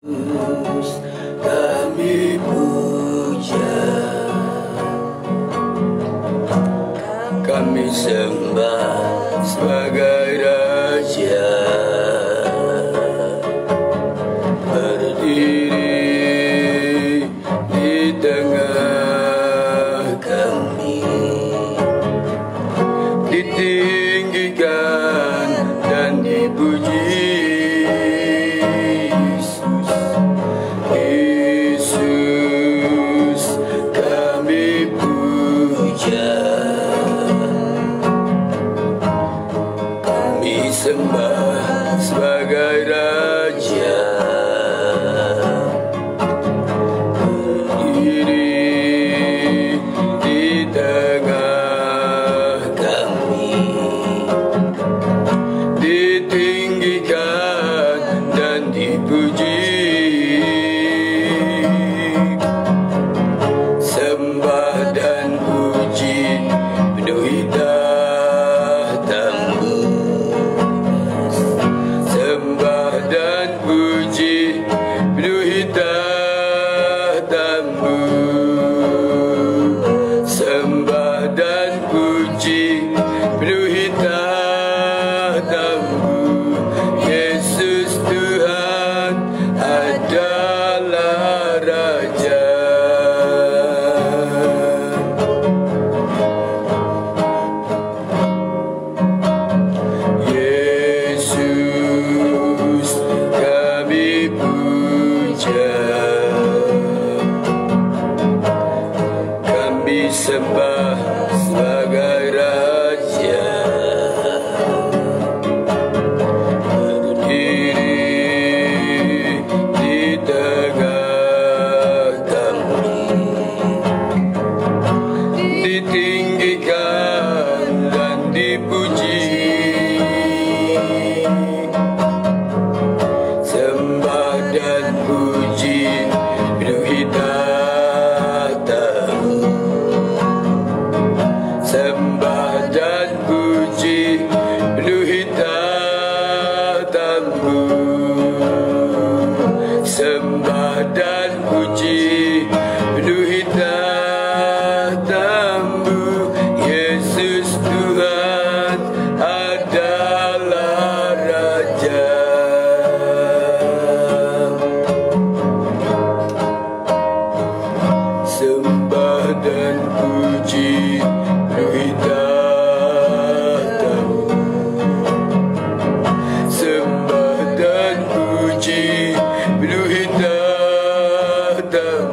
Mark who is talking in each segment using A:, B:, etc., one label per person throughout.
A: Kami puja, kami sembah sebagai Raja, berdiri di tengah kami, ditinggikan dan dipuji. Sembah sebagai Raja, berdiri di tengah kami, ditinggikan dan dipuji. Sembah dan puji penuhi tahta-Mu. Sembah dan puji penuhi tahta-Mu. Sembah dan puji penuhi tahta-Mu. Yesus Tuhan adalah Raja. Kami sembah sebagai Raja, berdiri di tengah kami, ditinggikan dan dipuji. Sembah dan puji penuhi tahta-Mu. Sembah dan puji penuhi tahta-Mu. Sembah dan puji penuhi tahta-Mu. Yesus Tuhan adalah Raja. Sembah dan puji penuhi tahta-Mu. Sembah dan puji penuhi tahta-Mu.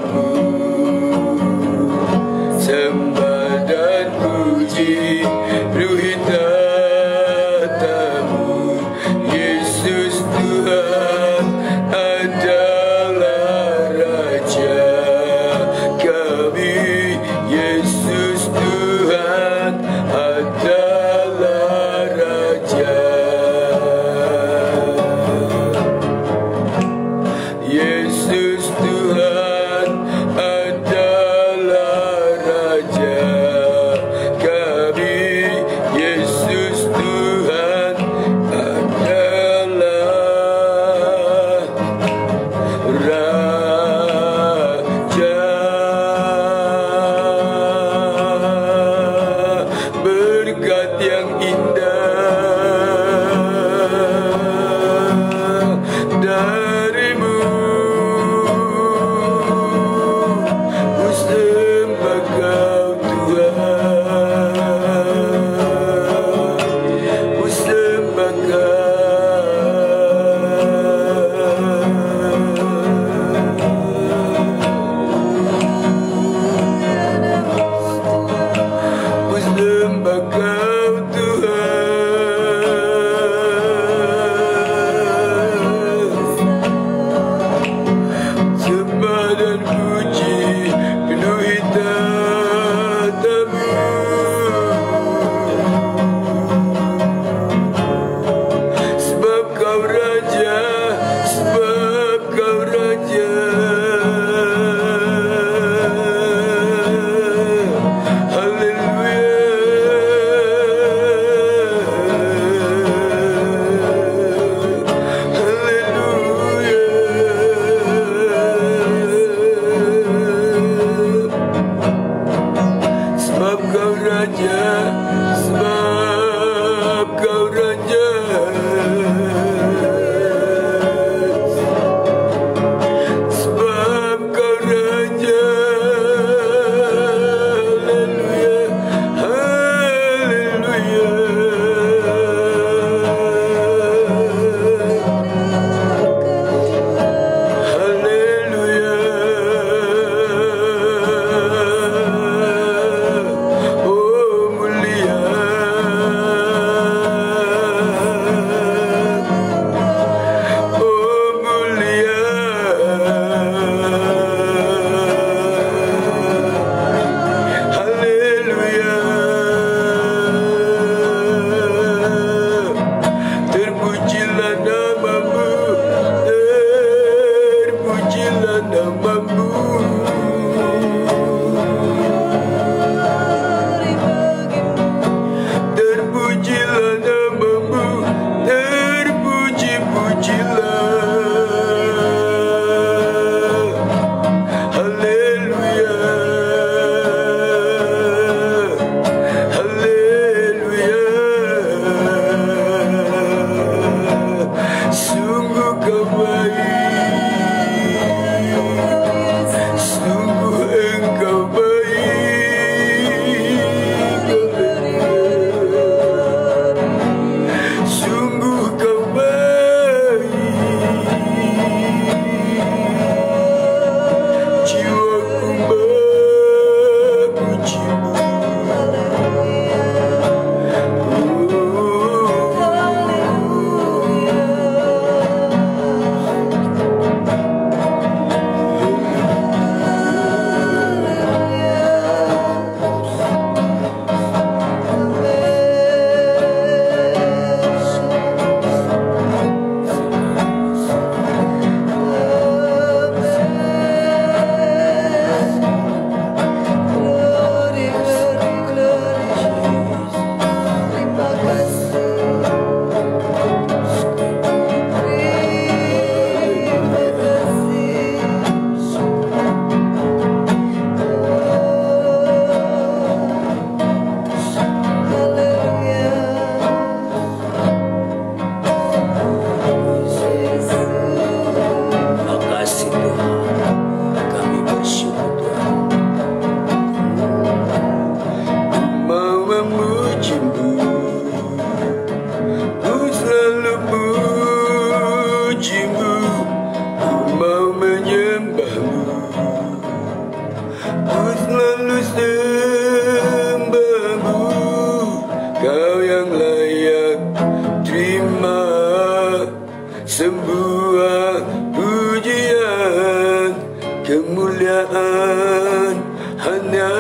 A: kemuliaan hanya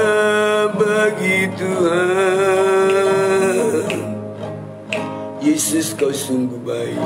A: bagi Tuhan. Yesus, kau sungguh baik.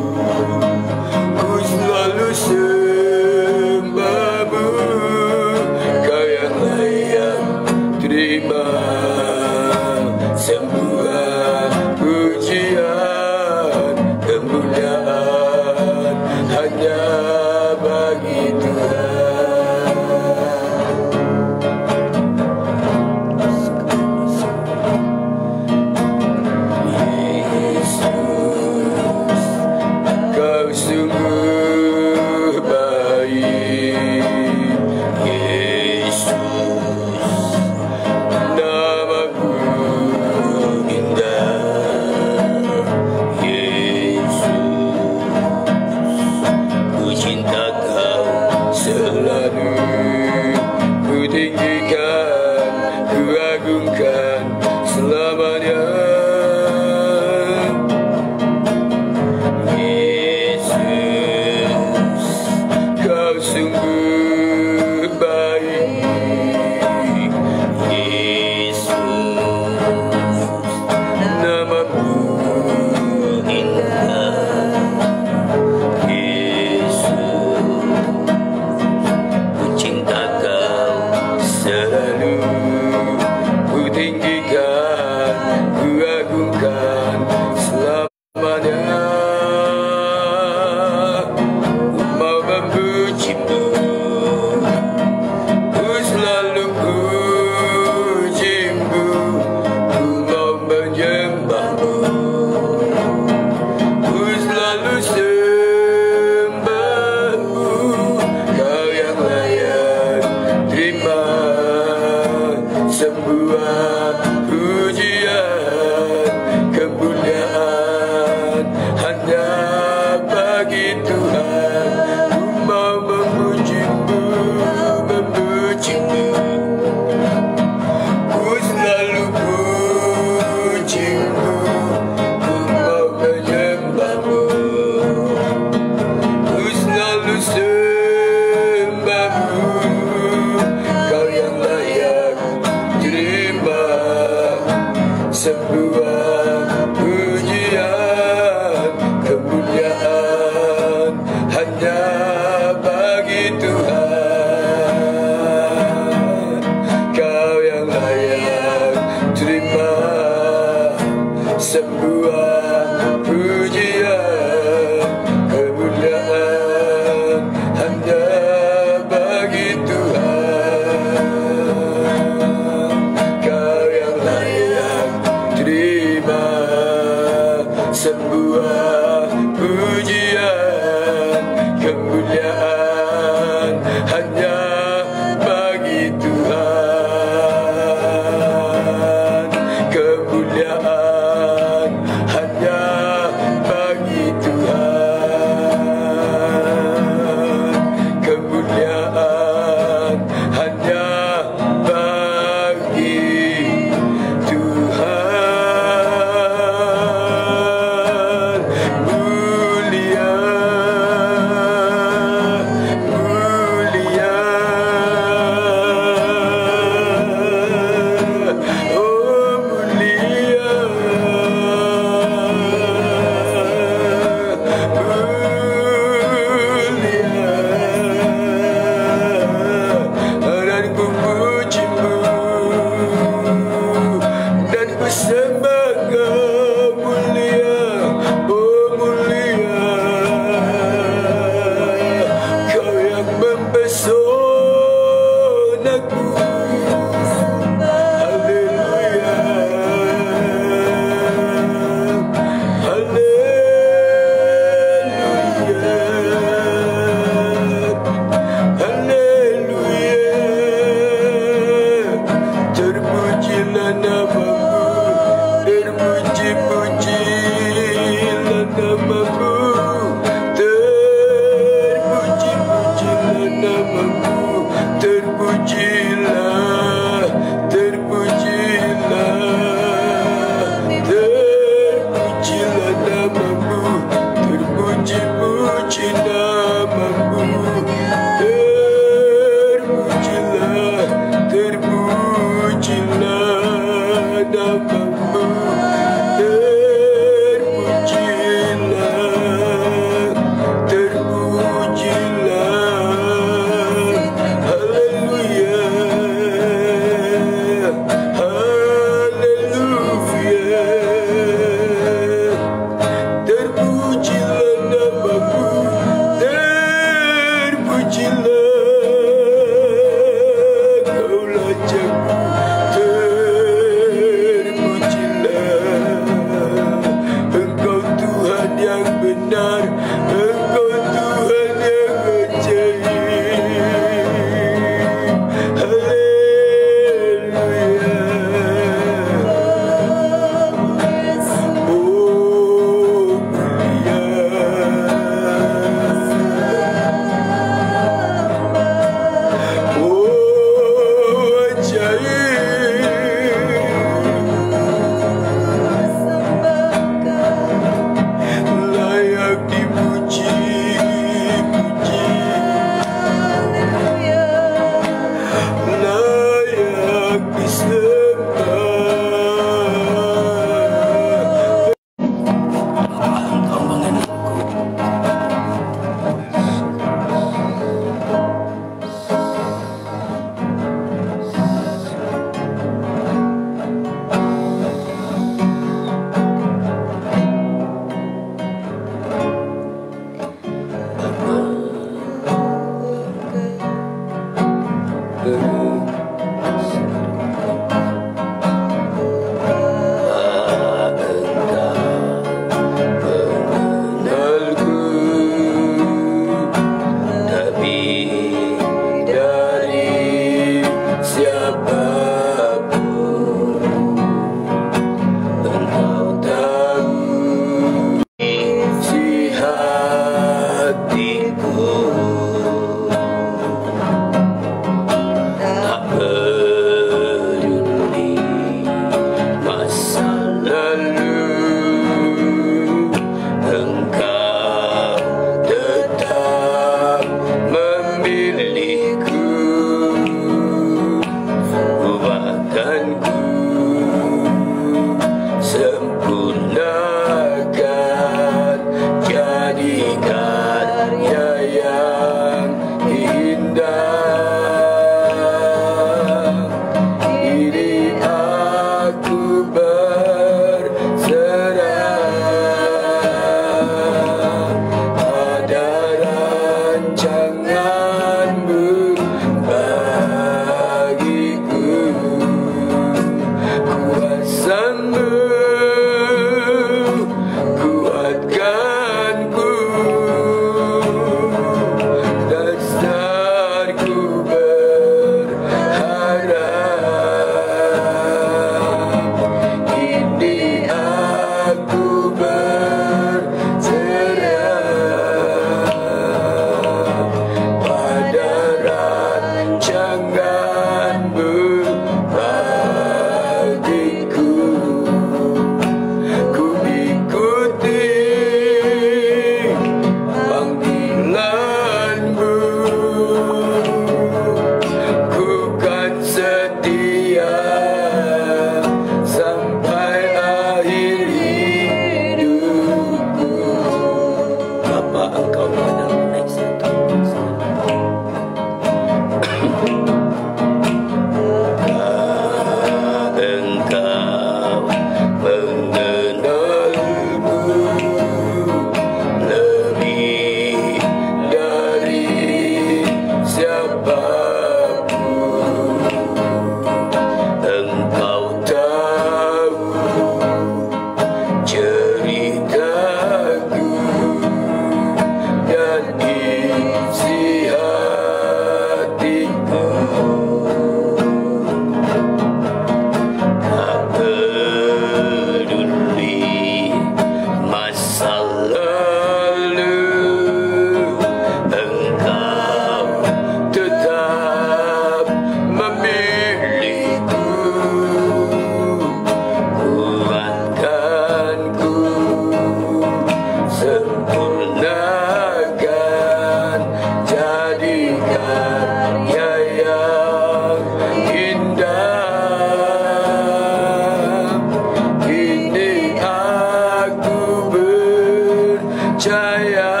A: percaya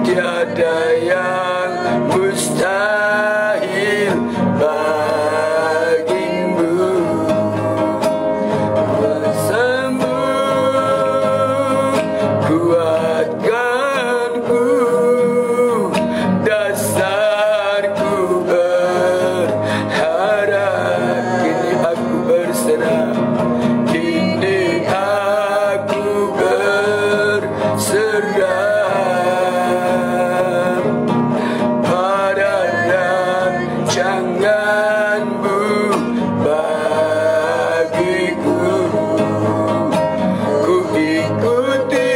A: tiada yang mustahil bagimu. Kuasamu kuatkanku, dasarku berharap. Kini aku berserah, kini aku berserah pada rancangan-Mu bagiku. Ku ikuti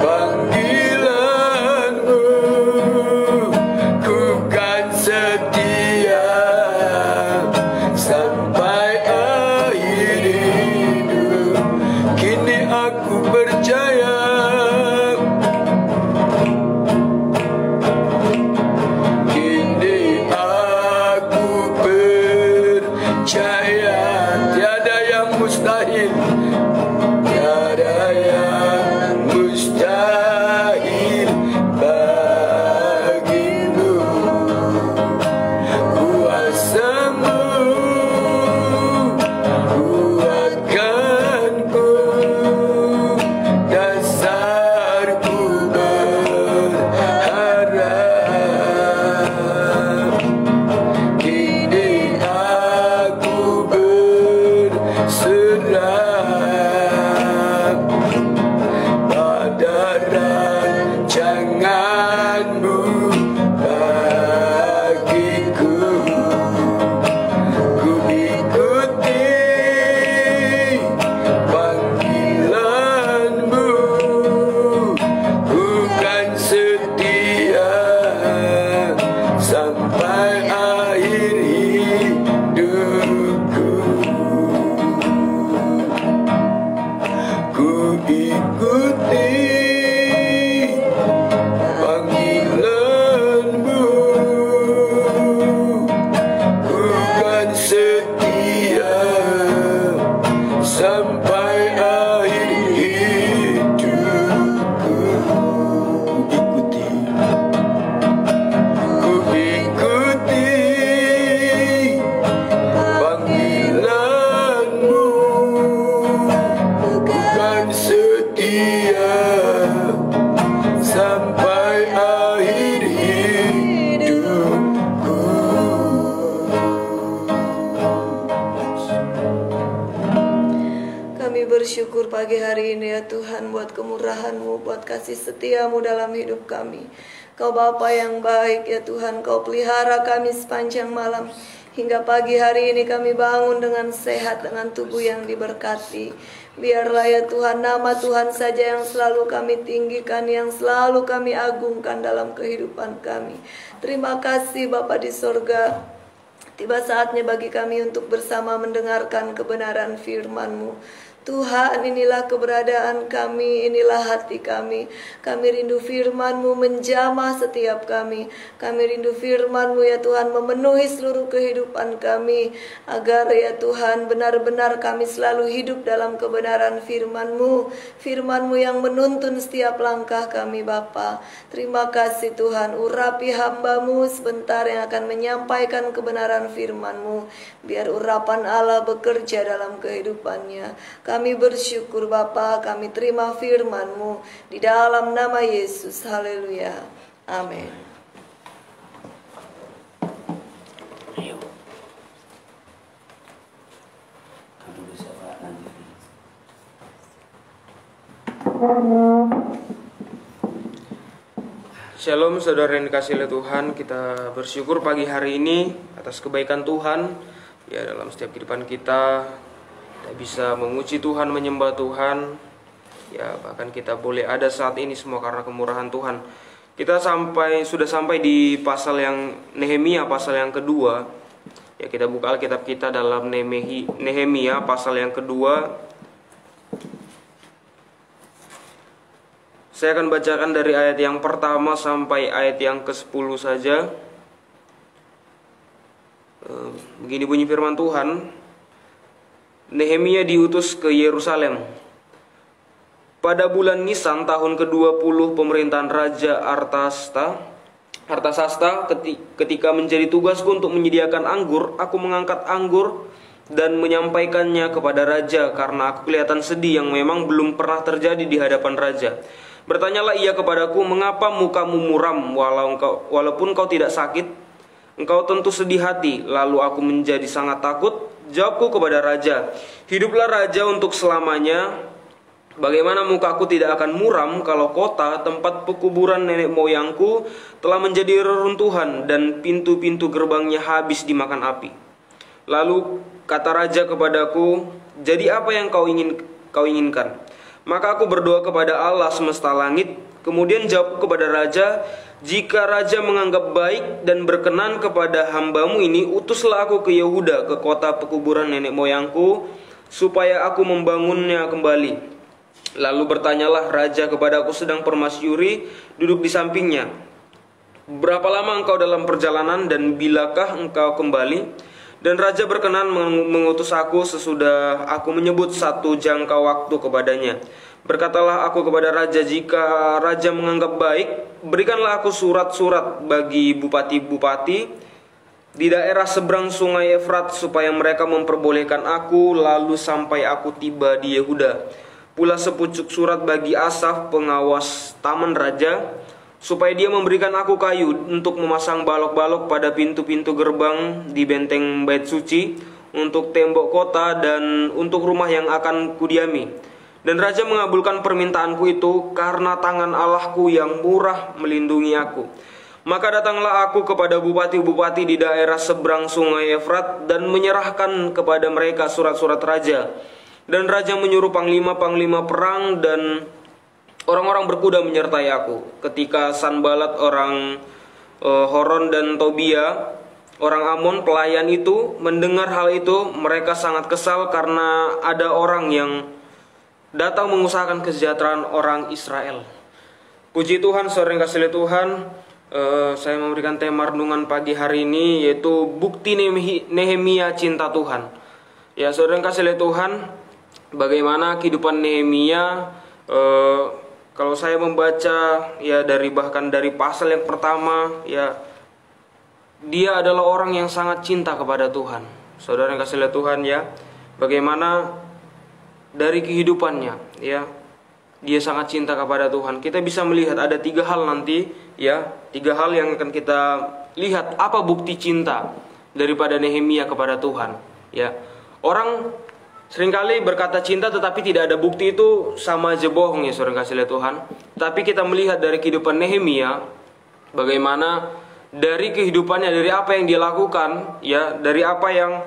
A: panggilan-Mu, ku kan setia sampai akhir hidup. Kini aku percaya, kini aku percaya tiada yang mustahil, tiada yang mustahil bagimu. Kuasa-Mu kuatkanku, dasarku berharap. Kini aku berserah pada rancangan-Mu bagiku. Ku ikuti panggilan-Mu, ku kan setia sampai akhir hidupku. Ku ikuti panggilan-Mu, ku kan setia sampai akhir hidupku. Ku ikuti panggilan-Mu, ku kan setia sampai akhir hidupku.
B: Kami bersyukur pagi hari ini ya Tuhan, buat kemurahan-Mu, buat kasih setia-Mu dalam hidup kami. Kau Bapa yang baik ya Tuhan, Kau pelihara kami sepanjang malam. Hingga pagi hari ini kami bangun dengan sehat, dengan tubuh yang diberkati. Biarlah ya Tuhan, nama Tuhan saja yang selalu kami tinggikan, yang selalu kami agungkan dalam kehidupan kami. Terima kasih Bapa di sorga. Tiba saatnya bagi kami untuk bersama mendengarkan kebenaran firman-Mu. Tuhan, inilah keberadaan kami, inilah hati kami. Kami rindu firman-Mu menjamah setiap kami. Kami rindu firman-Mu ya Tuhan memenuhi seluruh kehidupan kami. Agar ya Tuhan benar-benar kami selalu hidup dalam kebenaran firman-Mu. Firman-Mu yang menuntun setiap langkah kami Bapa. Terima kasih Tuhan, urapi hamba-Mu sebentar yang akan menyampaikan kebenaran firman-Mu. Biar urapan Allah bekerja dalam kehidupannya. Kami bersyukur Bapa, kami terima firman-Mu di dalam nama Yesus. Haleluya. Amin.
C: Shalom saudara yang dikasihi oleh Tuhan, kita bersyukur pagi hari ini atas kebaikan Tuhan. Ya, dalam setiap kehidupan kita bisa memuji Tuhan, menyembah Tuhan. Ya, bahkan kita boleh ada saat ini semua karena kemurahan Tuhan. Kita sudah sampai di pasal yang Nehemia, pasal yang kedua. Ya, kita buka Alkitab kita dalam Nehemia pasal yang kedua. Saya akan bacakan dari ayat yang pertama sampai ayat yang ke-10 saja. Begini bunyi firman Tuhan. Nehemia diutus ke Yerusalem. Pada bulan Nisan tahun ke-20 pemerintahan Raja Artasasta, ketika menjadi tugasku untuk menyediakan anggur, aku mengangkat anggur dan menyampaikannya kepada raja karena aku kelihatan sedih yang memang belum pernah terjadi di hadapan raja. Bertanyalah ia kepadaku, mengapa mukamu muram walaupun kau tidak sakit? Engkau tentu sedih hati. Lalu aku menjadi sangat takut. Jawabku kepada raja, hiduplah raja untuk selamanya. Bagaimana mukaku tidak akan muram kalau kota tempat pekuburan nenek moyangku telah menjadi reruntuhan dan pintu-pintu gerbangnya habis dimakan api. Lalu kata raja kepadaku, jadi apa yang kau inginkan? Maka aku berdoa kepada Allah semesta langit. Kemudian jawab kepada raja, jika raja menganggap baik dan berkenan kepada hambamu ini, utuslah aku ke Yehuda, ke kota pekuburan nenek moyangku, supaya aku membangunnya kembali. Lalu bertanyalah raja kepadaku sedang permasyuri duduk di sampingnya, berapa lama engkau dalam perjalanan dan bilakah engkau kembali? Dan raja berkenan mengutus aku sesudah aku menyebut satu jangka waktu kepadanya. Berkatalah aku kepada raja, jika raja menganggap baik, berikanlah aku surat-surat bagi bupati-bupati di daerah seberang sungai Efrat, supaya mereka memperbolehkan aku lalu sampai aku tiba di Yehuda. Pula sepucuk surat bagi Asaf, pengawas taman raja, supaya dia memberikan aku kayu untuk memasang balok-balok pada pintu-pintu gerbang di benteng bait suci, untuk tembok kota dan untuk rumah yang akan kudiami. Dan raja mengabulkan permintaanku itu karena tangan Allahku yang murah melindungi aku. Maka datanglah aku kepada bupati-bupati di daerah seberang sungai Efrat dan menyerahkan kepada mereka surat-surat raja. Dan raja menyuruh panglima-panglima perang dan orang-orang berkuda menyertai aku. Ketika Sanbalat orang Horon dan Tobia orang Amon pelayan itu mendengar hal itu, mereka sangat kesal karena ada orang yang datang mengusahakan kesejahteraan orang Israel. Puji Tuhan, saudara yang kasih Tuhan, saya memberikan tema renungan pagi hari ini, yaitu bukti Nehemia cinta Tuhan. Ya, saudara yang kasih Tuhan, bagaimana kehidupan Nehemia? Kalau saya membaca ya bahkan dari pasal yang pertama, ya dia adalah orang yang sangat cinta kepada Tuhan. Saudara yang kasih Tuhan, ya, bagaimana dari kehidupannya, ya, dia sangat cinta kepada Tuhan. Kita bisa melihat ada 3 hal nanti, ya, 3 hal yang akan kita lihat apa bukti cinta daripada Nehemia kepada Tuhan. Ya, orang seringkali berkata cinta tetapi tidak ada bukti, itu sama aja bohong, ya, saudara kasih lihat Tuhan. Tapi kita melihat dari kehidupan Nehemia, bagaimana dari kehidupannya, dari apa yang dia lakukan, ya, dari apa yang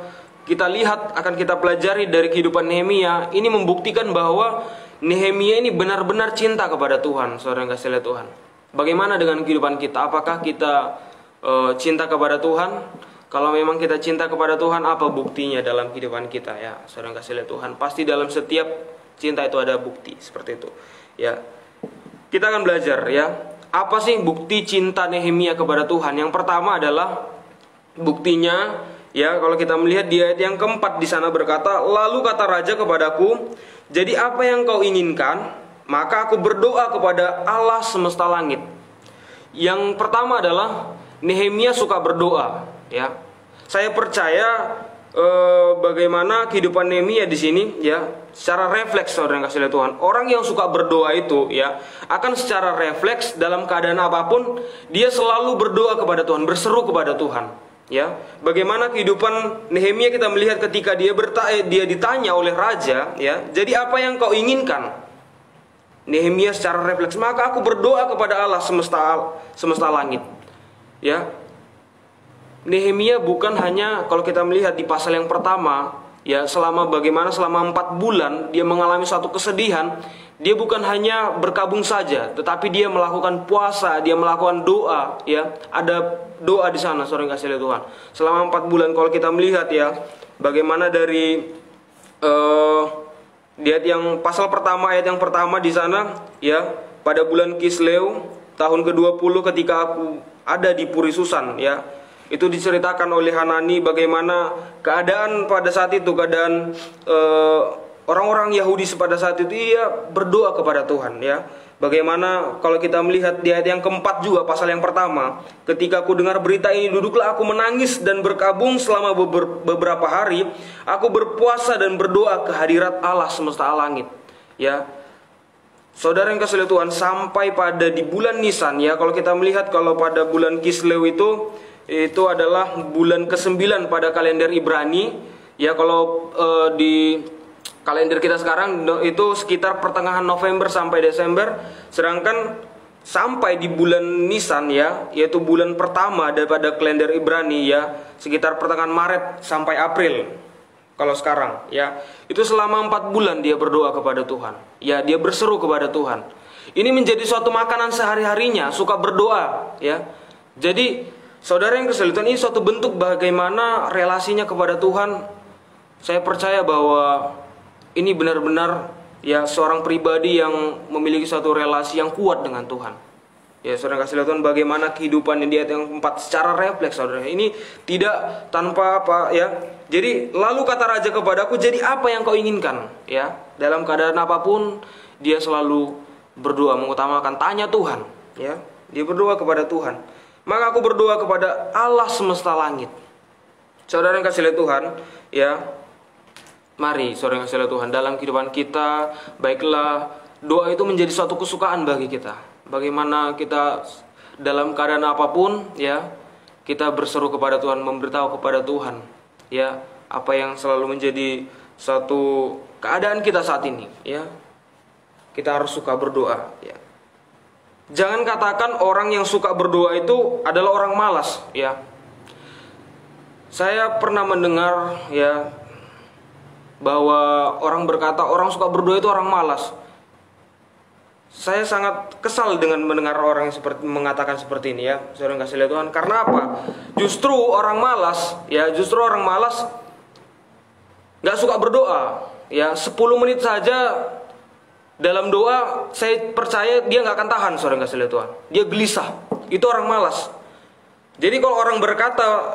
C: kita lihat, akan kita pelajari dari kehidupan Nehemia, ini membuktikan bahwa Nehemia ini benar-benar cinta kepada Tuhan, saudara yang kasih lihat Tuhan. Bagaimana dengan kehidupan kita? Apakah kita cinta kepada Tuhan? Kalau memang kita cinta kepada Tuhan, apa buktinya dalam kehidupan kita, ya, saudara yang kasih lihat Tuhan? Pasti dalam setiap cinta itu ada bukti seperti itu, ya. Kita akan belajar, ya, apa sih bukti cinta Nehemia kepada Tuhan? Yang pertama adalah buktinya, ya, kalau kita melihat di ayat yang keempat di sana berkata, lalu kata raja kepadaku, jadi apa yang kau inginkan? Maka aku berdoa kepada Allah semesta langit. Yang pertama adalah Nehemia suka berdoa, ya. Saya percaya bagaimana kehidupan Nehemia di sini, ya, secara refleks, saudara yang kasih lihat Tuhan. Orang yang suka berdoa itu, ya, akan secara refleks dalam keadaan apapun dia selalu berdoa kepada Tuhan, berseru kepada Tuhan. Ya, bagaimana kehidupan Nehemia kita melihat ketika dia ditanya oleh raja, ya, jadi apa yang kau inginkan? Nehemia secara refleks, maka aku berdoa kepada Allah semesta langit. Ya, Nehemia bukan hanya, kalau kita melihat di pasal yang pertama, ya, selama 4 bulan dia mengalami satu kesedihan. Dia bukan hanya berkabung saja, tetapi dia melakukan puasa, dia melakukan doa, ya. Ada doa di sana, saudara yang kasih lihat Tuhan. Selama 4 bulan kalau kita melihat, ya, bagaimana dari di ayat yang pasal pertama, ayat yang pertama di sana, ya, pada bulan Kisleu tahun ke-20 ketika aku ada di Puri Susan, ya. Itu diceritakan oleh Hanani bagaimana keadaan pada saat itu, keadaan orang-orang Yahudi pada saat itu, ia berdoa kepada Tuhan, ya. Bagaimana kalau kita melihat di ayat yang keempat juga, pasal yang pertama, ketika aku dengar berita ini, duduklah aku menangis dan berkabung selama beberapa hari. Aku berpuasa dan berdoa ke hadirat Allah semesta langit. Ya, saudara yang kasih Tuhan, sampai pada di bulan Nisan, ya, kalau kita melihat kalau pada bulan Kislew itu adalah bulan ke-9 pada kalender Ibrani. Ya, kalau di kalender kita sekarang itu sekitar pertengahan November sampai Desember, sedangkan sampai di bulan Nisan, ya, yaitu bulan pertama daripada kalender Ibrani, ya, sekitar pertengahan Maret sampai April. Kalau sekarang, ya, itu selama 4 bulan dia berdoa kepada Tuhan. Ya, dia berseru kepada Tuhan. Ini menjadi suatu makanan sehari-harinya, suka berdoa, ya. Jadi, saudara yang kesulitan, ini suatu bentuk bagaimana relasinya kepada Tuhan. Saya percaya bahwa ini benar-benar, ya, seorang pribadi yang memiliki suatu relasi yang kuat dengan Tuhan. Ya, saudara kasih Tuhan, bagaimana kehidupannya di ayat yang 4 secara refleks, saudara. Ini tidak tanpa apa, ya. Jadi, lalu kata raja kepadaku, jadi apa yang kau inginkan? Ya, dalam keadaan apapun dia selalu berdoa, mengutamakan tanya Tuhan, ya. Dia berdoa kepada Tuhan. Maka aku berdoa kepada Allah semesta langit. Saudara yang kasih Tuhan, ya. Mari, saudara yang kasih Tuhan, dalam kehidupan kita, baiklah doa itu menjadi suatu kesukaan bagi kita. Bagaimana kita dalam keadaan apapun, ya, kita berseru kepada Tuhan, memberitahu kepada Tuhan, ya, apa yang selalu menjadi satu keadaan kita saat ini, ya. Kita harus suka berdoa, ya. Jangan katakan orang yang suka berdoa itu adalah orang malas, ya. Saya pernah mendengar, ya, bahwa orang berkata orang suka berdoa itu orang malas. Saya sangat kesal dengan mendengar orang yang mengatakan seperti ini, ya, saudara kasih lihat Tuhan. Karena apa? Justru orang malas, ya, nggak suka berdoa, ya. 10 menit saja dalam doa, saya percaya dia nggak akan tahan, saudara kasih lihat Tuhan. Dia gelisah. Itu orang malas. Jadi kalau orang berkata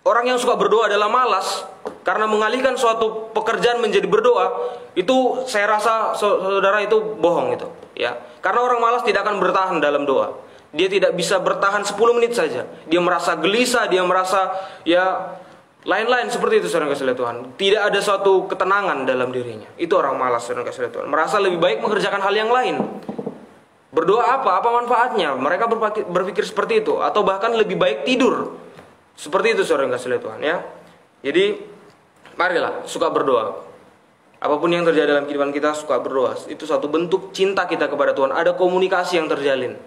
C: orang yang suka berdoa adalah malas karena mengalihkan suatu pekerjaan menjadi berdoa, itu saya rasa saudara itu bohong itu, ya. Karena orang malas tidak akan bertahan dalam doa. Dia tidak bisa bertahan 10 menit saja. Dia merasa gelisah, dia merasa, ya, lain-lain seperti itu, saudara kasih lihat Tuhan. Tidak ada suatu ketenangan dalam dirinya. Itu orang malas, saudara kasih lihat Tuhan. Merasa lebih baik mengerjakan hal yang lain. Berdoa apa manfaatnya? Mereka berpikir seperti itu. Atau bahkan lebih baik tidur. Seperti itu, saudara kasih lihat Tuhan, ya. Jadi, marilah suka berdoa. Apapun yang terjadi dalam kehidupan kita, suka berdoa. Itu suatu bentuk cinta kita kepada Tuhan. Ada komunikasi yang terjalin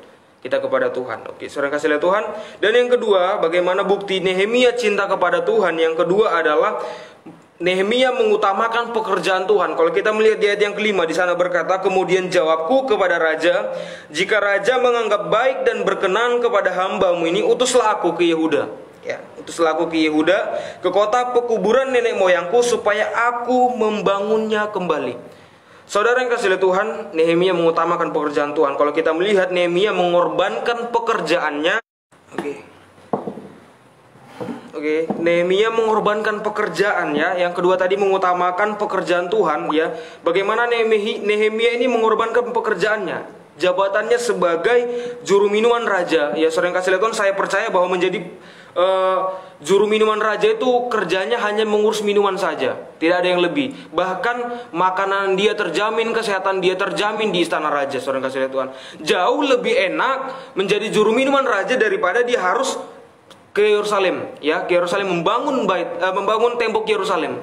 C: kita kepada Tuhan. Oke, saudara kasih lihat Tuhan. Dan yang kedua, bagaimana bukti Nehemia cinta kepada Tuhan? Yang kedua adalah Nehemia mengutamakan pekerjaan Tuhan. Kalau kita melihat di ayat yang kelima, di sana berkata, kemudian jawabku kepada raja, jika raja menganggap baik dan berkenan kepada hambamu ini, utuslah aku ke Yehuda. Ya, utuslah aku ke Yehuda, ke kota pekuburan nenek moyangku, supaya aku membangunnya kembali. Saudara yang kasih Tuhan, Nehemia mengutamakan pekerjaan Tuhan. Kalau kita melihat Nehemia mengorbankan pekerjaannya, oke, Nehemia mengorbankan pekerjaannya. Yang kedua tadi mengutamakan pekerjaan Tuhan, ya. Bagaimana Nehemia ini mengorbankan pekerjaannya? Jabatannya sebagai juru minuman raja. Ya, saudara yang kasih Tuhan, saya percaya bahwa menjadi juru minuman raja itu kerjanya hanya mengurus minuman saja, tidak ada yang lebih. Bahkan makanan dia terjamin, kesehatan dia terjamin di istana raja, saudara kasih Tuhan. Jauh lebih enak menjadi juru minuman raja daripada dia harus ke Yerusalem, ya, ke Yerusalem membangun tembok Yerusalem.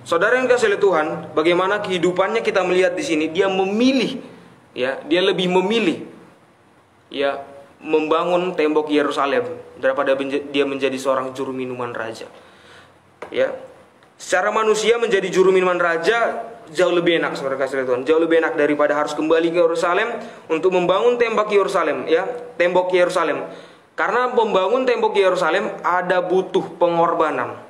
C: Saudara yang kasih Tuhan, bagaimana kehidupannya kita melihat di sini, dia memilih, ya, dia lebih memilih, ya, membangun tembok Yerusalem daripada dia menjadi seorang juru minuman raja. Ya, secara manusia menjadi juru minuman raja jauh lebih enak, saudara kasih Tuhan. Jauh lebih enak daripada harus kembali ke Yerusalem untuk membangun tembok Yerusalem, ya, tembok Yerusalem. Karena membangun tembok Yerusalem ada butuh pengorbanan.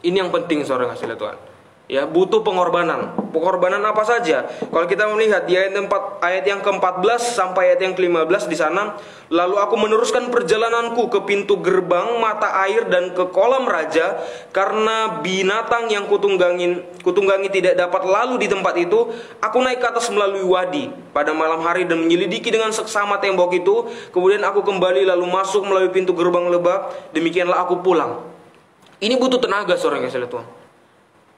C: Ini yang penting, saudara kasih Tuhan. Ya, butuh pengorbanan. Pengorbanan apa saja? Kalau kita melihat di ayat yang ke-14 sampai ayat yang ke-15 di sana, lalu aku meneruskan perjalananku ke pintu gerbang mata air dan ke kolam raja, karena binatang yang kutunggangi tidak dapat lalu di tempat itu. Aku naik ke atas melalui wadi pada malam hari dan menyelidiki dengan seksama tembok itu. Kemudian aku kembali lalu masuk melalui pintu gerbang lebak. Demikianlah aku pulang. Ini butuh tenaga seorang yang kasih Tuhan.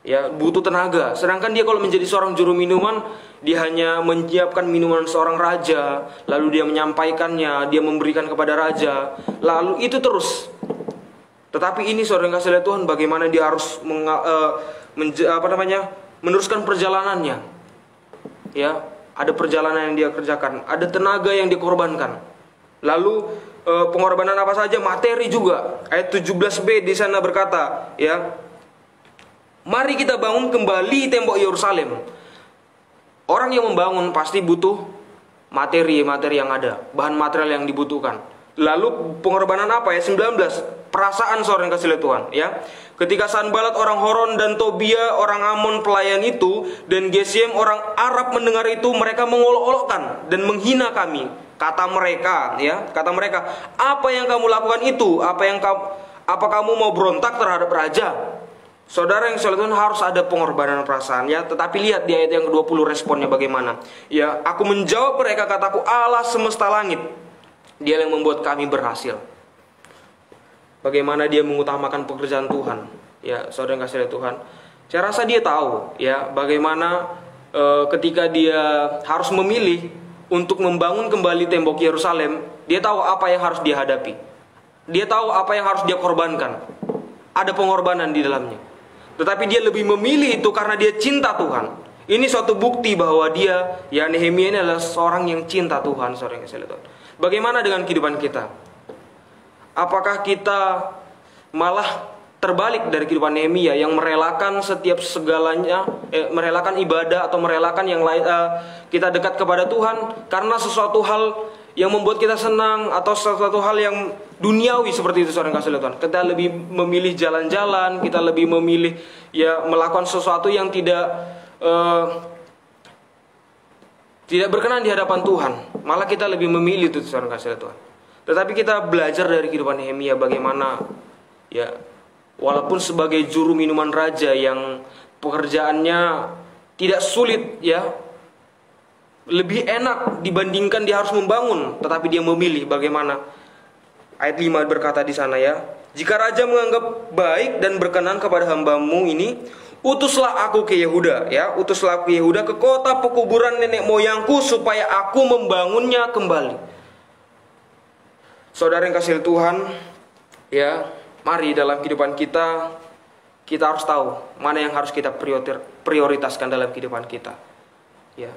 C: Ya, butuh tenaga. Sedangkan dia kalau menjadi seorang juru minuman, dia hanya menyiapkan minuman seorang raja, lalu dia menyampaikannya, dia memberikan kepada raja, lalu itu terus. Tetapi ini seorang yang kasih Tuhan, bagaimana dia harus meneruskan perjalanannya. Ya, ada perjalanan yang dia kerjakan, ada tenaga yang dikorbankan. Lalu pengorbanan apa saja? Materi juga. Ayat 17b di sana berkata, ya, mari kita bangun kembali tembok Yerusalem. Orang yang membangun pasti butuh materi-materi yang ada, bahan material yang dibutuhkan. Lalu pengorbanan apa ya? 19, perasaan seorang kasih lihat Tuhan, ya. Ketika Sanbalat orang Horon dan Tobia orang Amon pelayan itu dan Gesem orang Arab mendengar itu, mereka mengolok-olokkan dan menghina kami. Kata mereka, ya, kata mereka, apa yang kamu lakukan itu? Apa kamu mau berontak terhadap raja? Saudara yang Tuhan, harus ada pengorbanan perasaan, ya. Tetapi lihat di ayat yang ke-20 responnya bagaimana. Ya, aku menjawab mereka, kataku, Allah semesta langit, Dia yang membuat kami berhasil. Bagaimana dia mengutamakan pekerjaan Tuhan. Ya, saudara yang kasih Tuhan, saya rasa dia tahu, ya, bagaimana ketika dia harus memilih untuk membangun kembali tembok Yerusalem, dia tahu apa yang harus dia hadapi. Dia tahu apa yang harus dia korbankan. Ada pengorbanan di dalamnya. Tetapi dia lebih memilih itu karena dia cinta Tuhan. Ini suatu bukti bahwa dia, ya, Nehemia ini adalah seorang yang cinta Tuhan, seorang yang kasih Tuhan. Bagaimana dengan kehidupan kita? Apakah kita malah terbalik dari kehidupan Nehemia yang merelakan setiap segalanya, merelakan ibadah atau merelakan yang lain, kita dekat kepada Tuhan karena sesuatu hal yang membuat kita senang atau sesuatu hal yang duniawi seperti itu, seorang kasih Tuhan. Kita lebih memilih jalan-jalan, kita lebih memilih, ya, melakukan sesuatu yang tidak berkenan di hadapan Tuhan. Malah kita lebih memilih itu, seorang kasih Tuhan. Tetapi kita belajar dari kehidupan Nehemia bagaimana, ya, walaupun sebagai juru minuman raja yang pekerjaannya tidak sulit, ya, lebih enak dibandingkan dia harus membangun, tetapi dia memilih bagaimana. Ayat 5 berkata di sana, ya, jika raja menganggap baik dan berkenan kepada hambamu ini, utuslah aku ke Yehuda, ya, utuslah aku ke Yehuda, ke kota pekuburan nenek moyangku, supaya aku membangunnya kembali. Saudara yang kasih Tuhan, ya, mari dalam kehidupan kita harus tahu mana yang harus kita prioritaskan dalam kehidupan kita. Ya,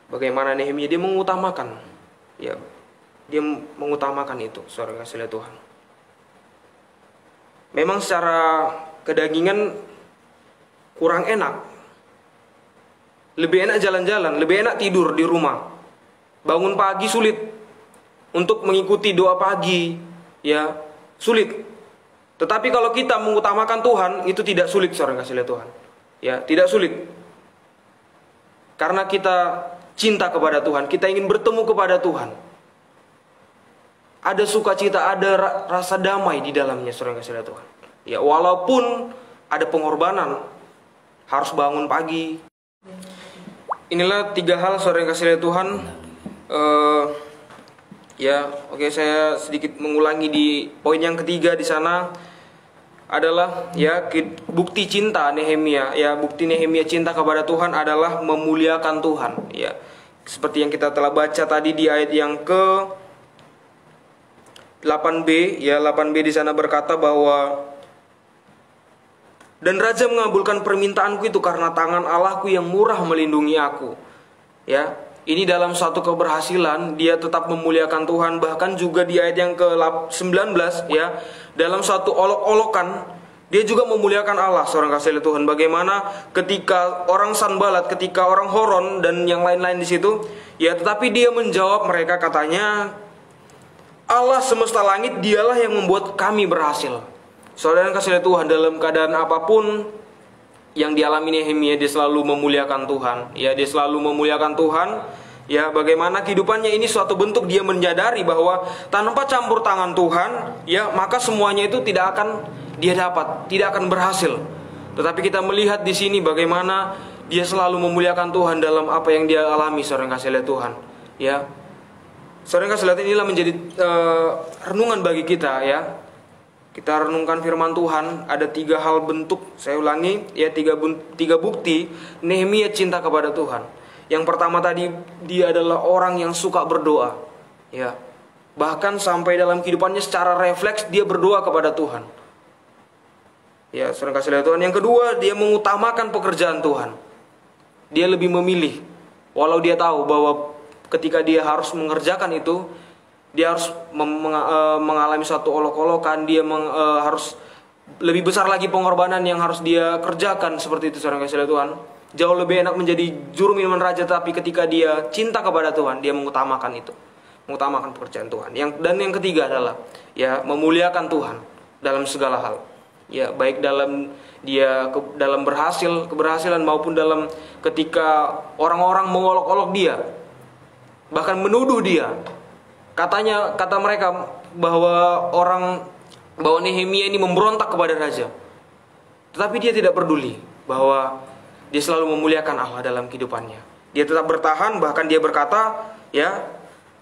C: bagaimana Nehemia dia mengutamakan, ya, dia mengutamakan itu, saudara kasih lihat Tuhan. Memang secara kedagingan kurang enak. Lebih enak jalan-jalan, lebih enak tidur di rumah. Bangun pagi sulit. Untuk mengikuti doa pagi, ya, sulit. Tetapi kalau kita mengutamakan Tuhan, itu tidak sulit, saudara kasih lihat Tuhan. Ya, tidak sulit. Karena kita cinta kepada Tuhan, kita ingin bertemu kepada Tuhan. Ada sukacita, ada rasa damai di dalamnya, saudara kasih lihat Tuhan. Ya, walaupun ada pengorbanan, harus bangun pagi. Inilah 3 hal, saudara yang kasih lihat Tuhan. Ya, oke, saya sedikit mengulangi di poin yang ketiga di sana adalah, ya, bukti cinta Nehemia, ya, bukti Nehemia cinta kepada Tuhan adalah memuliakan Tuhan, ya. Seperti yang kita telah baca tadi di ayat yang ke 8b, ya, 8b di sana berkata bahwa dan raja mengabulkan permintaanku itu karena tangan Allahku yang murah melindungi aku, ya. Ini dalam satu keberhasilan dia tetap memuliakan Tuhan. Bahkan juga di ayat yang ke-19, ya, dalam satu olok-olokan dia juga memuliakan Allah, seorang kasih Tuhan. Bagaimana ketika orang Sanbalat, ketika orang Horon dan yang lain-lain di situ, ya, tetapi dia menjawab mereka, katanya, Allah semesta langit, Dialah yang membuat kami berhasil. Saudara yang kasih Tuhan, dalam keadaan apapun yang dialami Nehemia, dia selalu memuliakan Tuhan. Ya, dia selalu memuliakan Tuhan. Ya, bagaimana kehidupannya ini suatu bentuk dia menyadari bahwa tanpa campur tangan Tuhan, ya, maka semuanya itu tidak akan dia dapat, tidak akan berhasil. Tetapi kita melihat di sini bagaimana dia selalu memuliakan Tuhan dalam apa yang dia alami, saudara yang kasih lihat Tuhan. Ya, saudara yang kasih lihat, inilah menjadi renungan bagi kita, ya. Kita renungkan firman Tuhan, ada 3 hal bentuk, saya ulangi, ya, 3 bukti Nehemia cinta kepada Tuhan. Yang pertama tadi, dia adalah orang yang suka berdoa, ya. Bahkan sampai dalam kehidupannya secara refleks dia berdoa kepada Tuhan. Ya, saudara kasih lihat Tuhan. Yang kedua, dia mengutamakan pekerjaan Tuhan. Dia lebih memilih, walau dia tahu bahwa ketika dia harus mengerjakan itu, dia harus mengalami suatu olok-olokan, dia harus lebih besar lagi pengorbanan yang harus dia kerjakan, seperti itu, saudara kasih lihat Tuhan. Jauh lebih enak menjadi juru minuman raja, tapi ketika dia cinta kepada Tuhan, dia mengutamakan itu, mengutamakan pekerjaan Tuhan. Dan yang ketiga adalah, ya, memuliakan Tuhan dalam segala hal. Ya, baik dalam dalam keberhasilan maupun dalam ketika orang-orang mengolok-olok dia, bahkan menuduh dia. Kata mereka bahwa Nehemia ini memberontak kepada raja. Tetapi dia tidak peduli, bahwa dia selalu memuliakan Allah dalam kehidupannya. Dia tetap bertahan, bahkan dia berkata, ya,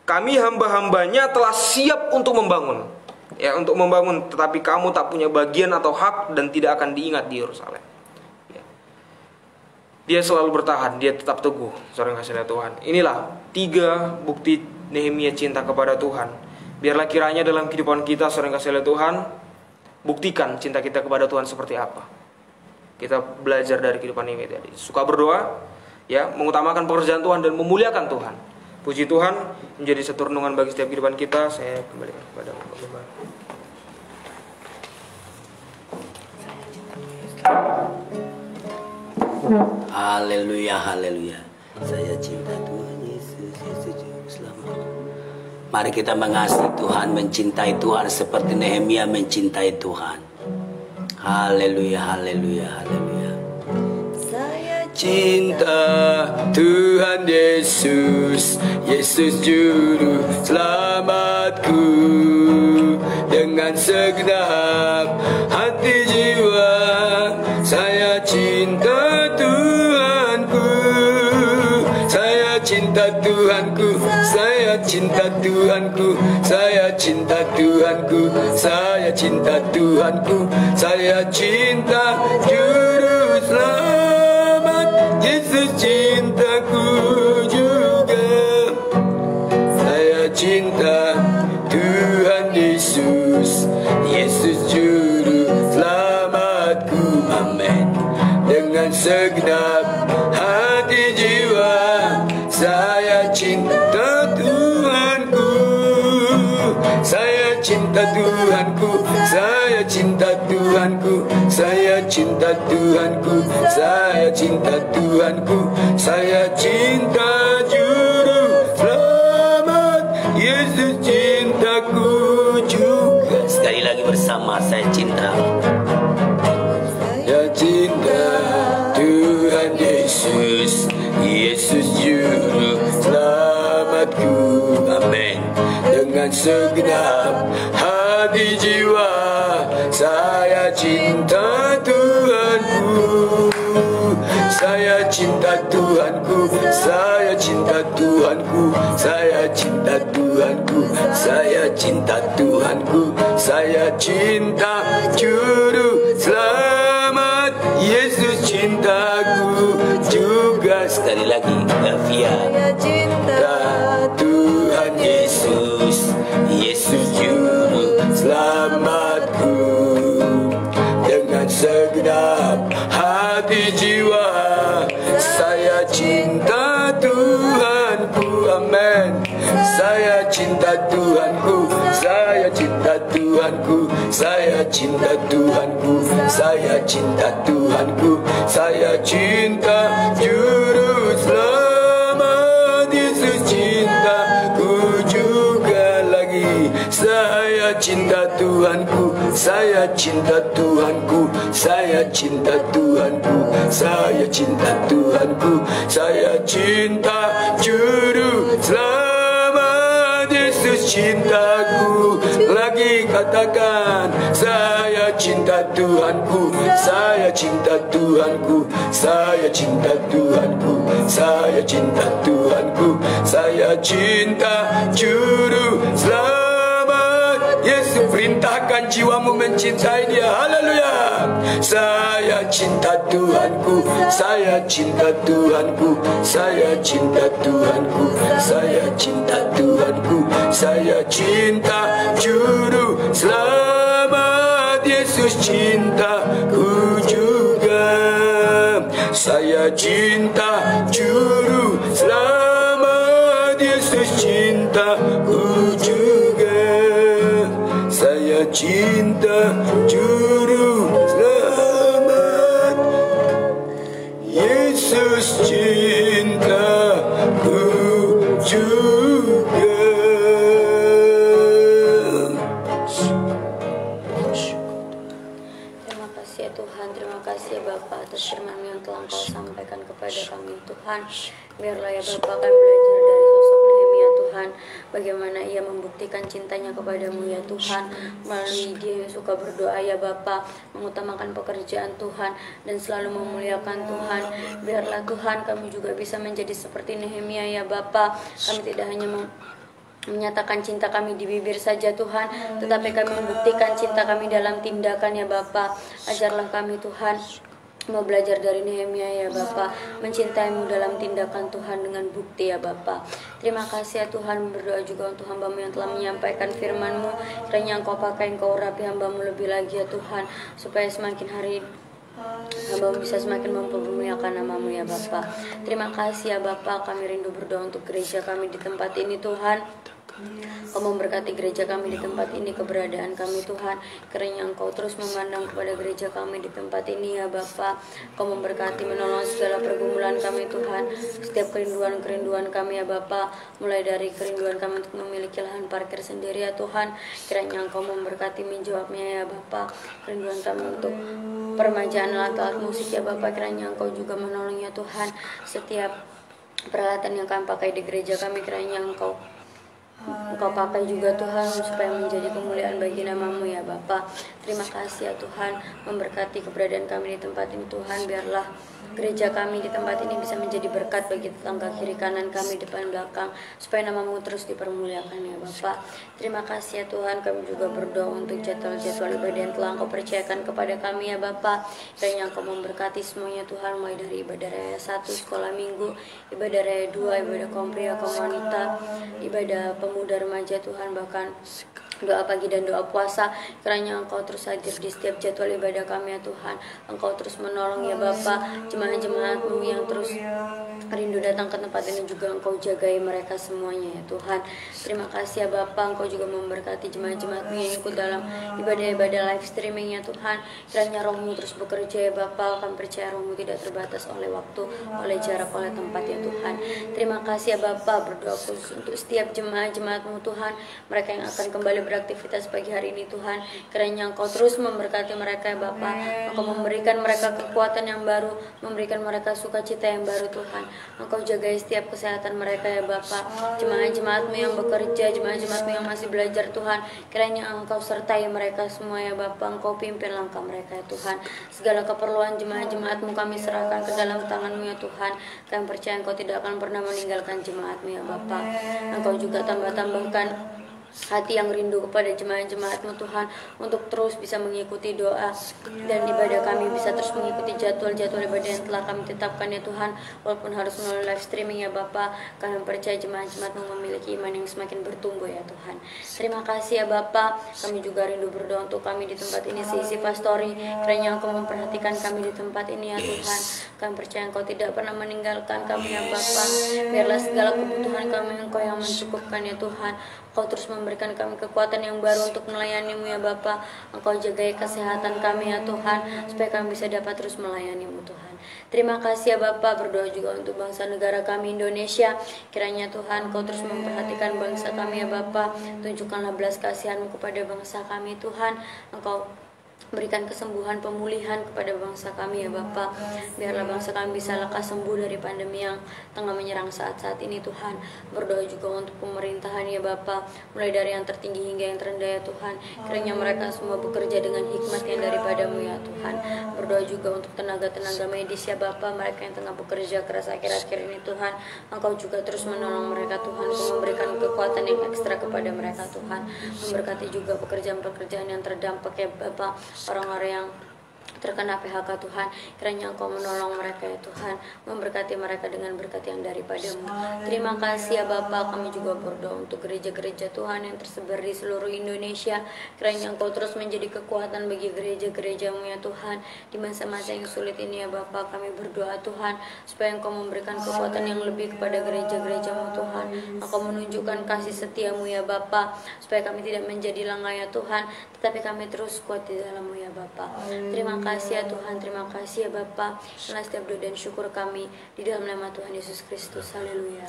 C: kami hamba-hambanya telah siap untuk membangun. Ya, untuk membangun, tetapi kamu tak punya bagian atau hak dan tidak akan diingat di Yerusalem. Ya. Dia selalu bertahan, dia tetap teguh, saudara kasih lihat Tuhan. Inilah 3 bukti Nehemia cinta kepada Tuhan. Biarlah kiranya dalam kehidupan kita, saudara kasih lihat Tuhan, buktikan cinta kita kepada Tuhan seperti apa. Kita belajar dari kehidupan Nehemia tadi. Suka berdoa, ya, mengutamakan pekerjaan Tuhan dan memuliakan Tuhan. Puji Tuhan, menjadi satu renungan bagi setiap kehidupan kita. Saya kembalikan kepada Bapak.
D: Haleluya, haleluya. Saya cinta Tuhan Yesus, Yesus Juru Selamat. Mari kita mengasihi Tuhan, mencintai Tuhan seperti Nehemia mencintai Tuhan. Haleluya, haleluya, haleluya.
B: Saya
A: Cinta Tuhan Yesus, Yesus Juru Selamatku. Dengan segenap hati jiwa saya cinta Tuhanku. Saya cinta Tuhanku, saya cinta Tuhanku, saya cinta Tuhanku, saya cinta Tuhanku, saya cinta Juru Selamat, Yesus cintaku juga. Saya cinta Tuhan Yesus, Yesus Juru Selamatku, amin. Dengan segenap hati jiwa saya cinta Tuhanku. Saya cinta Tuhanku, saya cinta Tuhanku, saya cinta Tuhanku, saya cinta Tuhanku, saya cinta Juru Selamat, Yesus cintaku juga.
D: Sekali lagi bersama, saya cinta.
A: Saya cinta Tuhan Yesus, Yesus Juru Selamatku, amin. Dengan segenap hati jiwa saya cinta Tuhanku. Saya cinta Tuhanku, saya cinta Tuhanku, saya cinta Tuhanku, saya cinta Tuhanku, saya cinta Juru Selamat, Yesus cintaku juga.
D: Sekali lagi, Gavia.
B: Saya cinta
A: Tuhan Yesus, Yesus Juru Selamatku. Dengan segenap hati jiwa saya cinta Tuhanku, amin. Saya cinta Tuhanku, saya cinta Tuhanku, saya cinta Tuhanku, saya cinta Tuhanku, saya cinta Juru Selamat, Yesus cintaku juga lagi. Saya cinta Tuhanku, saya cinta Tuhanku, saya cinta Tuhanku, saya cinta Tuhanku, saya cinta Juru Selamat Yesus cintaku. Lagi katakan, saya cinta Tuhanku, saya cinta Tuhanku, saya cinta Tuhanku, saya cinta Tuhanku, saya cinta Juru Selamat. Yesus perintahkan jiwamu mencintai Dia. Haleluya. Saya cinta Tuhanku, saya cinta Tuhanku, saya cinta Tuhanku, saya cinta Tuhanku, saya cinta Juru Selamat. Yesus cintaku juga. Saya cinta Juru Selamat. Yesus cintaku juga. Saya cinta Juru Selamat. Yesus cintaku juga.
E: Terima kasih ya Tuhan, terima kasih ya Bapak atas firman yang telah Engkau sampaikan kepada kami Tuhan. Biarlah ya Bapak kami belajar dari sosok Nehemia Tuhan, bagaimana ia membuktikan cintanya kepadamu ya Tuhan, melalui dia yang suka berdoa ya Bapak, mengutamakan pekerjaan Tuhan dan selalu memuliakan Tuhan. Biarlah Tuhan kami juga bisa menjadi seperti Nehemia ya Bapak, kami tidak hanya menyatakan cinta kami di bibir saja Tuhan, tetapi kami membuktikan cinta kami dalam tindakan ya Bapa. Ajarlah kami Tuhan, mau belajar dari Nehemia ya Bapa, mencintaimu dalam tindakan Tuhan dengan bukti ya Bapa. Terima kasih ya Tuhan, berdoa juga untuk hamba-Mu yang telah menyampaikan firman-Mu, kiranya Engkau pakai, Engkau urapi hamba-Mu lebih lagi ya Tuhan, supaya semakin hari hamba-Mu bisa semakin mempermuliakan nama-Mu ya Bapa. Terima kasih ya Bapa, kami rindu berdoa untuk gereja kami di tempat ini Tuhan. Kau memberkati gereja kami di tempat ini, keberadaan kami Tuhan, kiranya Engkau terus memandang kepada gereja kami di tempat ini ya Bapa. Kau memberkati, menolong segala pergumulan kami Tuhan, setiap kerinduan-kerinduan kami ya Bapa, mulai dari kerinduan kami untuk memiliki lahan parkir sendiri ya Tuhan, kiranya Engkau memberkati, menjawabnya ya Bapa. Kerinduan kami untuk permajaan alat-alat musik ya Bapa, kiranya Engkau juga menolong ya Tuhan. Setiap peralatan yang kami pakai di gereja kami, kiranya Engkau pakai juga Tuhan, supaya menjadi kemuliaan bagi nama-Mu ya Bapa. Terima kasih ya Tuhan, memberkati keberadaan kami di tempat ini Tuhan. Biarlah gereja kami di tempat ini bisa menjadi berkat bagi tetangga kiri kanan kami, depan belakang, supaya nama-Mu terus dipermuliakan ya Bapa. Terima kasih ya Tuhan, kami juga berdoa untuk jadwal-jadwal ibadah yang telah Engkau percayakan kepada kami ya Bapa. Kiranya Engkau memberkati semuanya Tuhan, mulai dari ibadah raya 1 sekolah minggu, ibadah raya 2 ibadah kaum pria kaum wanita, ibadah pemuda remaja Tuhan, bahkan doa pagi dan doa puasa. Kiranya Engkau terus hadir di setiap jadwal ibadah kami ya Tuhan. Engkau terus menolong ya Bapa, jemaat-jemaat-Mu yang terus rindu datang ke tempat ini juga Engkau jagai mereka semuanya ya Tuhan. Terima kasih ya Bapa, Engkau juga memberkati jemaat-jemaat-Mu yang ikut dalam ibadah-ibadah live streaming ya Tuhan. Kiranya Roh-Mu terus bekerja ya Bapa, kami percaya Roh-Mu tidak terbatas oleh waktu, oleh jarak, oleh tempat ya Tuhan. Terima kasih ya Bapa, berdoa khusus untuk setiap jemaat-jemaat-Mu Tuhan, mereka yang akan kembali beraktivitas pagi hari ini Tuhan. Kiranya Engkau terus memberkati mereka ya Bapa, Engkau memberikan mereka kekuatan yang baru, memberikan mereka sukacita yang baru Tuhan. Engkau jaga setiap kesehatan mereka ya Bapa. Jemaat-jemaat-Mu yang bekerja, jemaat-jemaat-Mu yang masih belajar Tuhan, kiranya Engkau sertai mereka semua ya Bapa. Engkau pimpin langkah mereka ya Tuhan. Segala keperluan jemaat-jemaat-Mu kami serahkan ke dalam tangan-Mu ya Tuhan. Kami percaya Engkau tidak akan pernah meninggalkan jemaat-Mu ya Bapa. Engkau juga tambahkan hati yang rindu kepada jemaat-jemaat-Mu Tuhan, untuk terus bisa mengikuti doa dan ibadah kami, bisa terus mengikuti jadwal-jadwal ibadah yang telah kami tetapkan ya Tuhan, walaupun harus melalui live streaming ya Bapa. Kami percaya jemaat-jemaat-Mu memiliki iman yang semakin bertumbuh ya Tuhan. Terima kasih ya Bapa, kami juga rindu berdoa untuk kami di tempat ini, seisi pastori, kiranya Engkau memperhatikan kami di tempat ini ya Tuhan. Kami percaya Engkau tidak pernah meninggalkan kami ya Bapa. Biarlah segala kebutuhan kami Engkau yang mencukupkan ya Tuhan. Engkau terus memberikan kami kekuatan yang baru untuk melayani-Mu ya Bapa. Engkau jagai kesehatan kami ya Tuhan, supaya kami bisa dapat terus melayani-Mu Tuhan. Terima kasih ya Bapa, berdoa juga untuk bangsa negara kami Indonesia. Kiranya Tuhan Kau terus memperhatikan bangsa kami ya Bapa. Tunjukkanlah belas kasihan-Mu kepada bangsa kami Tuhan. Engkau berikan kesembuhan, pemulihan kepada bangsa kami ya Bapa. Biarlah bangsa kami bisa lekas sembuh dari pandemi yang tengah menyerang saat-saat ini Tuhan. Berdoa juga untuk pemerintahan ya Bapa, mulai dari yang tertinggi hingga yang terendah ya Tuhan. Kiranya mereka semua bekerja dengan hikmat yang daripada-Mu ya Tuhan. Berdoa juga untuk tenaga-tenaga medis ya Bapa, mereka yang tengah bekerja keras akhir-akhir ini Tuhan. Engkau juga terus menolong mereka Tuhan, Kau memberikan kekuatan yang ekstra kepada mereka Tuhan. Memberkati juga pekerjaan-pekerjaan yang terdampak ya Bapa, orang-orang yang terkena PHK Tuhan. Kiranya Engkau menolong mereka ya Tuhan, memberkati mereka dengan berkat yang daripada-Mu. Terima kasih ya Bapa, kami juga berdoa untuk gereja-gereja Tuhan yang tersebar di seluruh Indonesia. Kiranya Engkau terus menjadi kekuatan bagi gereja-gereja-Mu ya Tuhan. Di masa-masa yang sulit ini ya Bapa, kami berdoa Tuhan, supaya Engkau memberikan kekuatan yang lebih kepada gereja-gereja-Mu Tuhan. Engkau menunjukkan kasih setia-Mu ya Bapa, supaya kami tidak menjadi lengah ya Tuhan, tetapi kami terus kuat di dalam-Mu ya Bapa. Terima kasih ya Tuhan, terima kasih ya Bapa. Inilah setiap doa dan syukur kami di dalam nama Tuhan Yesus Kristus. Haleluya.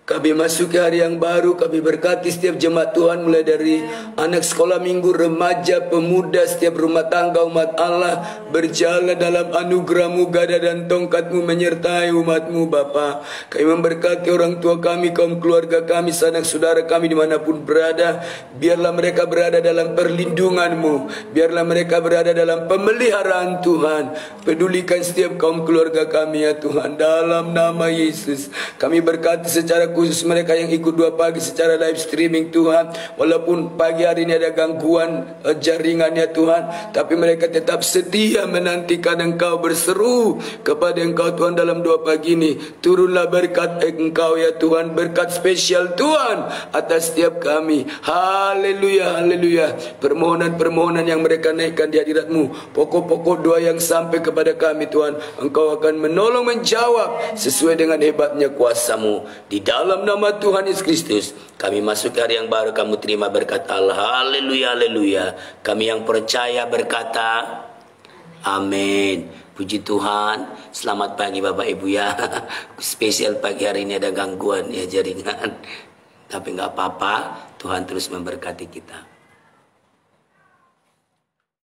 A: Kami masuk ke hari yang baru, kami berkati setiap jemaat Tuhan, mulai dari anak sekolah minggu, remaja, pemuda, setiap rumah tangga umat Allah, berjalan dalam anugerah-Mu, gada dan tongkat-Mu menyertai umat-Mu Bapa. Kami memberkati orang tua kami, kaum keluarga kami, sanak saudara kami dimanapun berada. Biarlah mereka berada dalam perlindungan-Mu, biarlah mereka berada dalam pemeliharaan Tuhan. Pedulikan setiap kaum keluarga kami ya Tuhan, dalam nama Yesus. Kami berkati secara khusus mereka yang ikut 2 pagi secara live streaming Tuhan. Walaupun pagi hari ini ada gangguan jaringan ya Tuhan, tapi mereka tetap setia menantikan Engkau, berseru kepada Engkau Tuhan dalam 2 pagi ini. Turunlah berkat Engkau ya Tuhan, berkat spesial Tuhan atas setiap kami. Haleluya, haleluya. Permohonan-permohonan yang mereka naikkan di hadirat-Mu, pokok-pokok doa yang sampai kepada kami Tuhan, Engkau akan menolong menjawab sesuai dengan hebatnya kuasa-Mu. Di dalam nama Tuhan Yesus Kristus, kami masuk ke hari yang baru, kamu terima berkat Allah. Haleluya, haleluya. Kami yang percaya berkata, amin. Puji Tuhan. Selamat pagi Bapak Ibu ya. Spesial pagi hari ini ada gangguan ya jaringan, tapi nggak apa-apa. Tuhan terus memberkati kita.